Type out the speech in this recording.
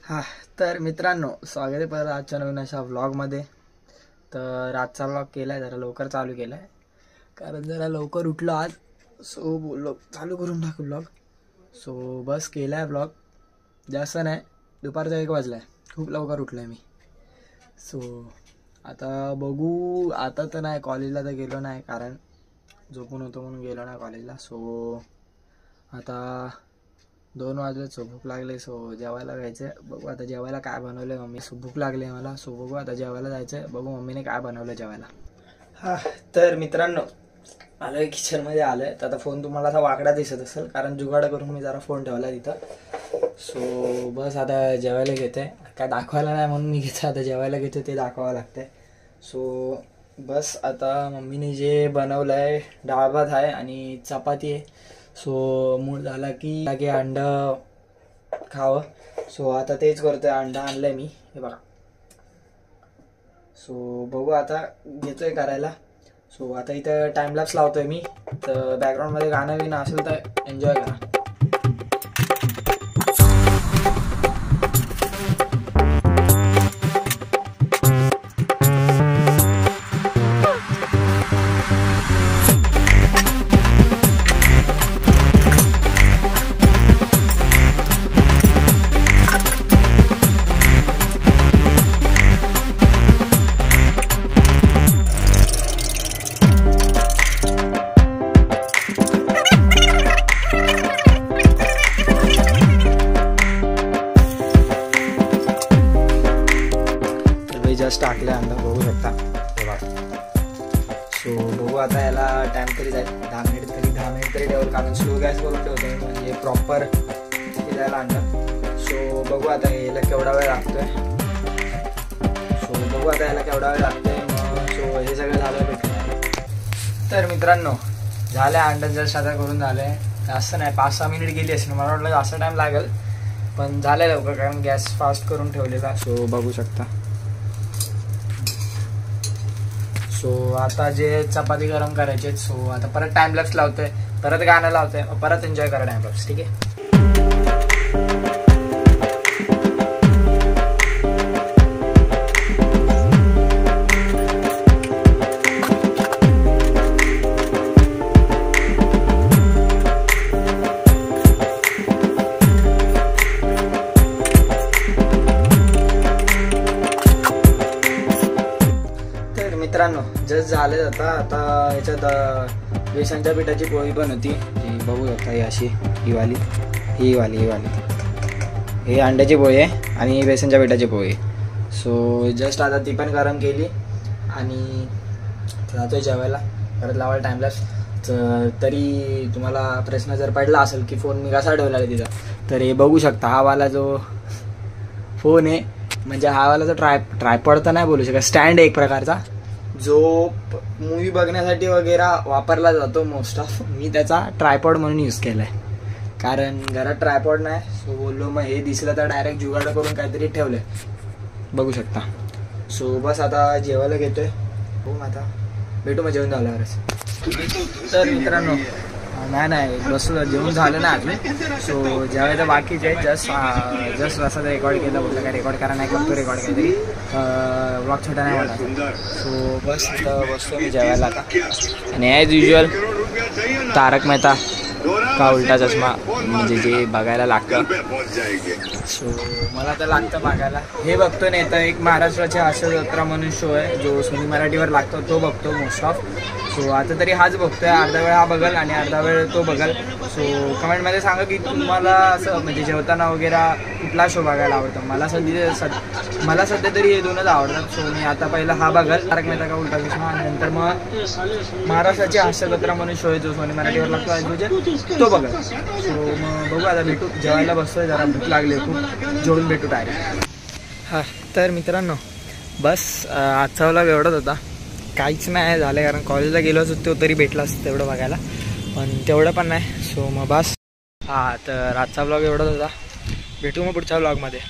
हा तर मित्रांनो, स्वागत आहे परत आजच्या नवीन अशा व्लॉगमध्ये. तर आजचा व्लॉग केला आहे, जरा लवकर चालू केला आहे कारण जरा लवकर उठलो आज. सो बोललो चालू करून टाकू व्लॉग. सो बस केला आहे व्लॉग. जास्त नाही, दुपारचा 1 वाजला आहे. खूप लवकर उठलो आहे मी. सो आता बघू. आता तर नाही, कॉलेजला तर गेलो नाही कारण झोपून होतो म्हणून गेलो नाही कॉलेजला. सो आता 2 वाजले. सो भूक लागली. सो जेवायला जायचं. बघू आता जेवायला काय बनवलं मम्मी. सो भूक लागली मला. सो बघू आता जेवायला जायचं. बघू मम्मीने काय बनवलं जेवायला. हा तर मित्रांनो, आलो आहे किचनमध्ये आलो आहे. तर आता फोन तुम्हाला असा वाकडा दिसत असेल कारण जुगाड करून मी जरा फोन ठेवला तिथं. सो बस आता जेवायला घेते. काय दाखवायला नाही म्हणून मी घेतो. आता जेवायला घेतो ते दाखवावं लागतंय. सो बस आता मम्मीने जे बनवलं आहे, डाळ भात आहे आणि चपाती आहे. सो मूड झाला की अंड खावं. सो आता तेच करतोय. अंडा आणलंय मी, हे बघा. सो बघू आता घेतोय करायला. सो आता इथं टाइमलॅप्स लावतोय मी. तर बॅकग्राऊंडमध्ये गाणं बिणं असेल तर एन्जॉय करा. जस्ट टाकले अंडा, बघू शकता. सो बघू आता याला टाइम तरी जाईल 10 मिनिट तरी ठेवलं कारण स्लो गॅस करून ठेवतोय म्हणजे प्रॉपर शिजायला अंडा. सो बघू आता याला केवढा वेळ लागतोय. सो हे सगळं झालं भेटलं. तर मित्रांनो, झालं अंडा जस्ट आता करून झालंय. जास्त नाही, 5-6 मिनिट गेली असेल. मला वाटलं जास्त टाइम लागेल पण झालं लवकर कारण गॅस फास्ट करून ठेवलेला. सो बघू शकता. सो आता जे चपाती गरम करायचे. सो आता परत टाइमलॅप्स लावतोय, परत गाणं लावतोय, परत एन्जॉय करा टाइमलॅप्स. ठीक आहे. मित्रांनो जस्ट झाले आता. आता याच्यात बेसनच्या पिठाची पोळी पण होती. ती बघू शकता. ही अशी ही वाली हे अंड्याची पोळी आहे आणि बेसनच्या पिठाची पोळी. सो जस्ट आता ती पण गरम केली आणि जातोय जेवायला. परत लावायला टाइमलॅप्स. तरी तुम्हाला प्रश्न जर पडला असेल की फोन मी कसा ठेवला आहे तिथं, तर हे बघू शकता. हा वाला जो फोन आहे म्हणजे हा वाला जो ट्रायपॉड तर नाही बोलू शकत, स्टँड आहे एक प्रकारचा, जो मूवी बघण्यासाठी वगैरे वापरला जातो मोस्ट ऑफ. मी त्याचा ट्रायपॉड म्हणून यूज केला आहे कारण घरात ट्रायपॉड नाही. सो बोललो मग हे दिसलं तर डायरेक्ट जुगाड करून काहीतरी ठेवलं आहे. बघू शकता. सो बस आता जेवायला घेतोय. हो आता भेटू मग जेवण झाल्यावरच. तर मित्रांनो नाही बसलो, जेवण झालं ना अजून. सो जेवायचं बाकीचे आहे. जस्ट असं रेकॉर्ड केलं. बोललं काय रेकॉर्ड करा, नाही करतो रेकॉर्ड काहीतरी. ब्लॉग छोटा नाही मला. सो बस इथं बसतो मी जेवायला आता. आणि ॲज युजल तारक मेहता का उलटा चष्मा म्हणजे जे बघायला लागतं. सो मला तर लागतं बघायला. हे बघतो नाही तर एक महाराष्ट्राची हास्य जत्रा म्हणून शो आहे जो सोनी मराठीवर लागतो, तो बघतो मोस्ट ऑफ. सो आता तरी हाच बघतोय. अर्धा वेळ हा बघल आणि अर्धा वेळ तो बघल. सो कमेंटमध्ये सांगा की तुम्हाला असं म्हणजे जेवताना वगैरे कुठला शो बघायला आवडतो. मला सध्या तरी हे 2च आवडतात. सो मी आता पहिला हा बघल, तारक मेहता का उलटा चष्मा, आणि नंतर मग महाराष्ट्राची हास्य जत्रा म्हणून शो आहे जो सोनी मराठीवर लागतो तो बघा. सो मग बघू आता भेटू. जेवायला बसतोय, जरा भूक लागली खूप. जेवून भेटू डायरेक्ट. हां तर मित्रांनो बस आजचा व्लॉग एवढाच होता. काहीच नाही झालं कारण कॉलेजला गेलोच होतो तरी भेटला असतं तेवढं बघायला, पण तेवढं पण नाही. सो मग बस. हां तर आजचा व्लॉग एवढाच होता. भेटू मग पुढच्या व्लॉगमध्ये.